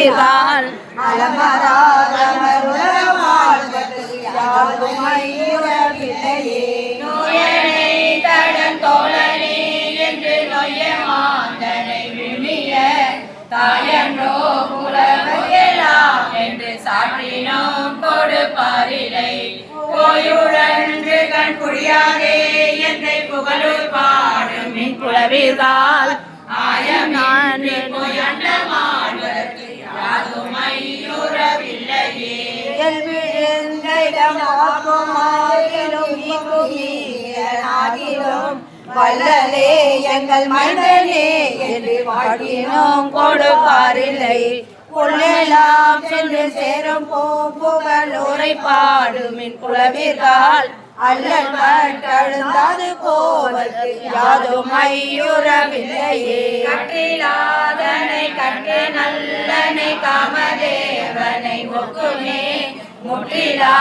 குலவீர்கள் தோழனே என்று நொய்ய மாந்தனை விமிய தாயன்றோ புலவர்களாம் என்று சாற்றினோம் கொடுப்பாரில்லை ஓயுழன்று கண் புரியாதே என்னை புகழூர் பாடும் மின் புலவீர்கள் ஆயம் நான் யாதும் ஐயுறவில்லையே வல்லலே எங்கள் மைந்தனே என்று பாடினோம் கொடுப்பாரில்லை புள்ளெல்லாம் சென்று சேரும் புகழூரை பாடுமின் புலவீர்கள் அல்லல் பட்டழுந்தாது போவதற்கு யாதும் ஐயுறவில்லையே கற்றிலாதனை கற்று நல்லனை காமதேவனை ஒக்குமே முற்றிலா